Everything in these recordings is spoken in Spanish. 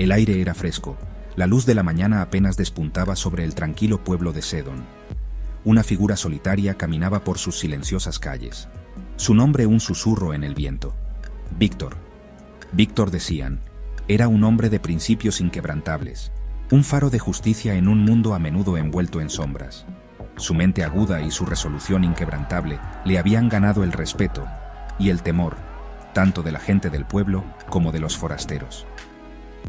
El aire era fresco, la luz de la mañana apenas despuntaba sobre el tranquilo pueblo de Sedon. Una figura solitaria caminaba por sus silenciosas calles. Su nombre un susurro en el viento. Víctor. Víctor, decían, era un hombre de principios inquebrantables, un faro de justicia en un mundo a menudo envuelto en sombras. Su mente aguda y su resolución inquebrantable le habían ganado el respeto y el temor, tanto de la gente del pueblo como de los forasteros.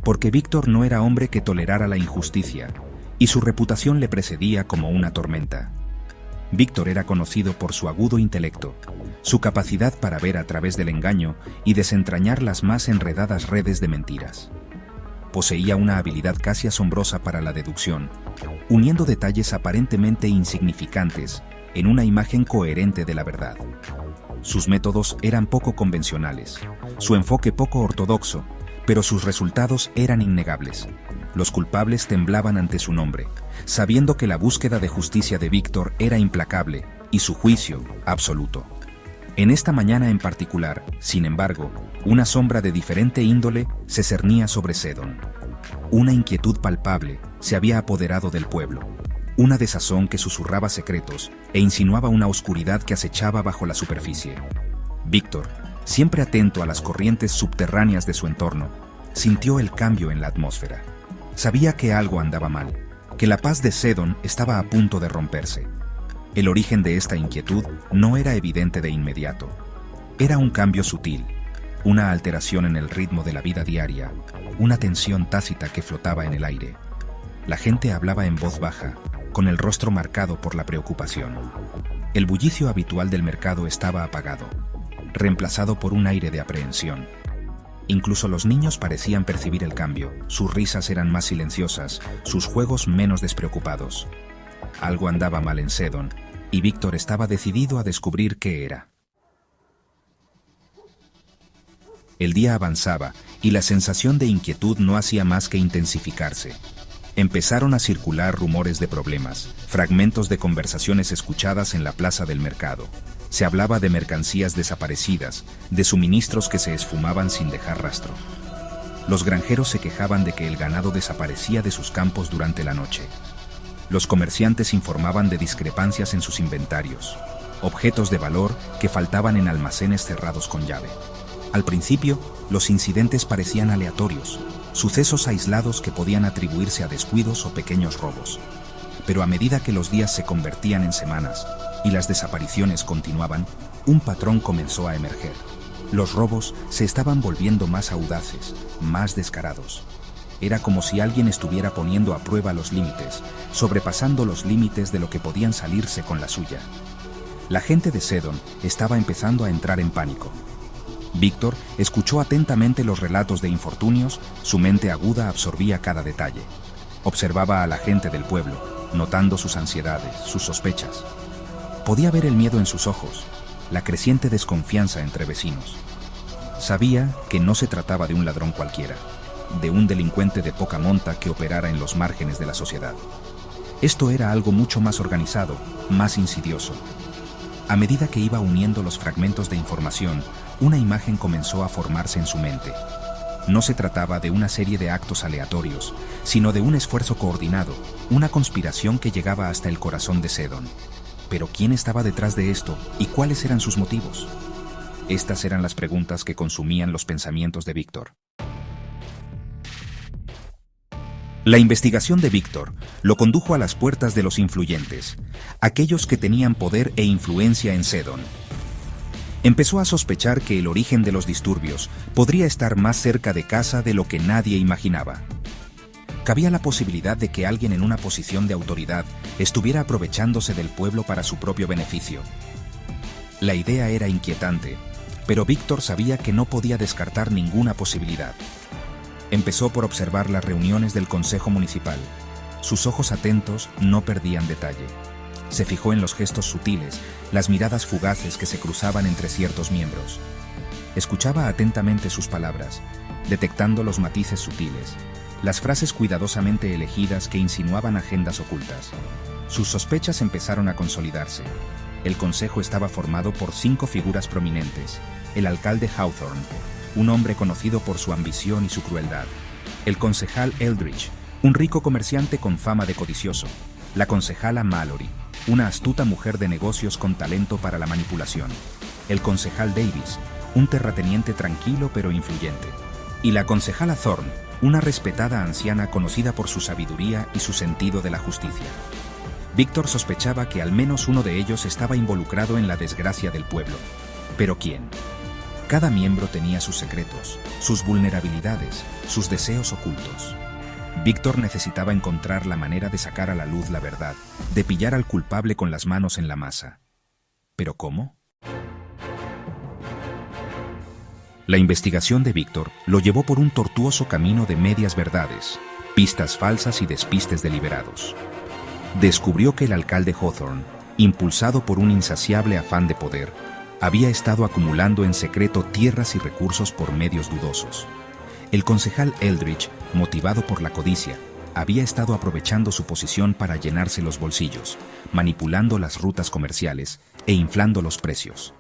Porque Víctor no era hombre que tolerara la injusticia, y su reputación le precedía como una tormenta. Víctor era conocido por su agudo intelecto, su capacidad para ver a través del engaño y desentrañar las más enredadas redes de mentiras. Poseía una habilidad casi asombrosa para la deducción, uniendo detalles aparentemente insignificantes en una imagen coherente de la verdad. Sus métodos eran poco convencionales, su enfoque poco ortodoxo, pero sus resultados eran innegables. Los culpables temblaban ante su nombre, sabiendo que la búsqueda de justicia de Víctor era implacable y su juicio absoluto. En esta mañana en particular, sin embargo, una sombra de diferente índole se cernía sobre Sedon. Una inquietud palpable se había apoderado del pueblo, una desazón que susurraba secretos e insinuaba una oscuridad que acechaba bajo la superficie. Víctor, siempre atento a las corrientes subterráneas de su entorno, sintió el cambio en la atmósfera. Sabía que algo andaba mal, que la paz de Sedon estaba a punto de romperse. El origen de esta inquietud no era evidente de inmediato. Era un cambio sutil, una alteración en el ritmo de la vida diaria, una tensión tácita que flotaba en el aire. La gente hablaba en voz baja, con el rostro marcado por la preocupación. El bullicio habitual del mercado estaba apagado, reemplazado por un aire de aprehensión. Incluso los niños parecían percibir el cambio, sus risas eran más silenciosas, sus juegos menos despreocupados. Algo andaba mal en Sedon, y Víctor estaba decidido a descubrir qué era. El día avanzaba, y la sensación de inquietud no hacía más que intensificarse. Empezaron a circular rumores de problemas, fragmentos de conversaciones escuchadas en la plaza del mercado. Se hablaba de mercancías desaparecidas, de suministros que se esfumaban sin dejar rastro. Los granjeros se quejaban de que el ganado desaparecía de sus campos durante la noche. Los comerciantes informaban de discrepancias en sus inventarios, objetos de valor que faltaban en almacenes cerrados con llave. Al principio, los incidentes parecían aleatorios, sucesos aislados que podían atribuirse a descuidos o pequeños robos. Pero a medida que los días se convertían en semanas y las desapariciones continuaban, un patrón comenzó a emerger. Los robos se estaban volviendo más audaces, más descarados. Era como si alguien estuviera poniendo a prueba los límites, sobrepasando los límites de lo que podían salirse con la suya. La gente de Sedon estaba empezando a entrar en pánico. Víctor escuchó atentamente los relatos de infortunios, su mente aguda absorbía cada detalle. Observaba a la gente del pueblo, notando sus ansiedades, sus sospechas. Podía ver el miedo en sus ojos, la creciente desconfianza entre vecinos. Sabía que no se trataba de un ladrón cualquiera, de un delincuente de poca monta que operara en los márgenes de la sociedad. Esto era algo mucho más organizado, más insidioso. A medida que iba uniendo los fragmentos de información, una imagen comenzó a formarse en su mente. No se trataba de una serie de actos aleatorios, sino de un esfuerzo coordinado, una conspiración que llegaba hasta el corazón de Sedon. Pero ¿quién estaba detrás de esto y cuáles eran sus motivos? Estas eran las preguntas que consumían los pensamientos de Víctor. La investigación de Víctor lo condujo a las puertas de los influyentes, aquellos que tenían poder e influencia en Sedon. Empezó a sospechar que el origen de los disturbios podría estar más cerca de casa de lo que nadie imaginaba. Cabía la posibilidad de que alguien en una posición de autoridad estuviera aprovechándose del pueblo para su propio beneficio. La idea era inquietante, pero Víctor sabía que no podía descartar ninguna posibilidad. Empezó por observar las reuniones del Consejo Municipal. Sus ojos atentos no perdían detalle. Se fijó en los gestos sutiles, las miradas fugaces que se cruzaban entre ciertos miembros. Escuchaba atentamente sus palabras, detectando los matices sutiles, las frases cuidadosamente elegidas que insinuaban agendas ocultas. Sus sospechas empezaron a consolidarse. El consejo estaba formado por 5 figuras prominentes: el alcalde Hawthorne, un hombre conocido por su ambición y su crueldad; El concejal Eldridge, un rico comerciante con fama de codicioso. La concejala Mallory, una astuta mujer de negocios con talento para la manipulación. El concejal Davis, un terrateniente tranquilo pero influyente. Y la concejala Thorne, una respetada anciana conocida por su sabiduría y su sentido de la justicia. Víctor sospechaba que al menos uno de ellos estaba involucrado en la desgracia del pueblo. ¿Pero quién? Cada miembro tenía sus secretos, sus vulnerabilidades, sus deseos ocultos. Víctor necesitaba encontrar la manera de sacar a la luz la verdad, de pillar al culpable con las manos en la masa. ¿Pero cómo? La investigación de Víctor lo llevó por un tortuoso camino de medias verdades, pistas falsas y despistes deliberados. Descubrió que el alcalde Hawthorne, impulsado por un insaciable afán de poder, había estado acumulando en secreto tierras y recursos por medios dudosos. El concejal Eldridge, motivado por la codicia, había estado aprovechando su posición para llenarse los bolsillos, manipulando las rutas comerciales e inflando los precios.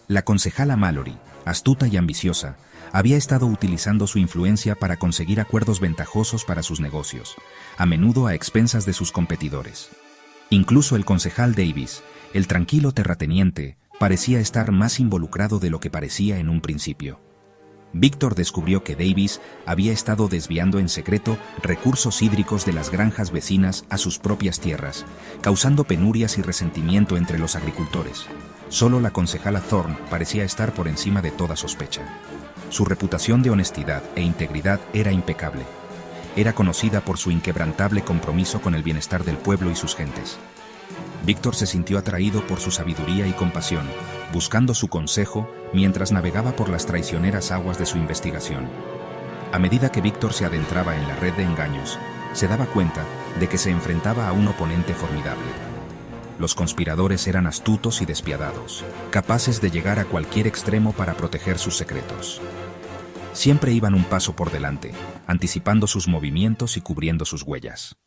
La concejala Mallory, astuta y ambiciosa, había estado utilizando su influencia para conseguir acuerdos ventajosos para sus negocios, a menudo a expensas de sus competidores. Incluso el concejal Davis, el tranquilo terrateniente, parecía estar más involucrado de lo que parecía en un principio. Víctor descubrió que Davis había estado desviando en secreto recursos hídricos de las granjas vecinas a sus propias tierras, causando penurias y resentimiento entre los agricultores. Solo la concejala Thorne parecía estar por encima de toda sospecha. Su reputación de honestidad e integridad era impecable. Era conocida por su inquebrantable compromiso con el bienestar del pueblo y sus gentes. Víctor se sintió atraído por su sabiduría y compasión, buscando su consejo mientras navegaba por las traicioneras aguas de su investigación. A medida que Víctor se adentraba en la red de engaños, se daba cuenta de que se enfrentaba a un oponente formidable. Los conspiradores eran astutos y despiadados, capaces de llegar a cualquier extremo para proteger sus secretos. Siempre iban un paso por delante, anticipando sus movimientos y cubriendo sus huellas.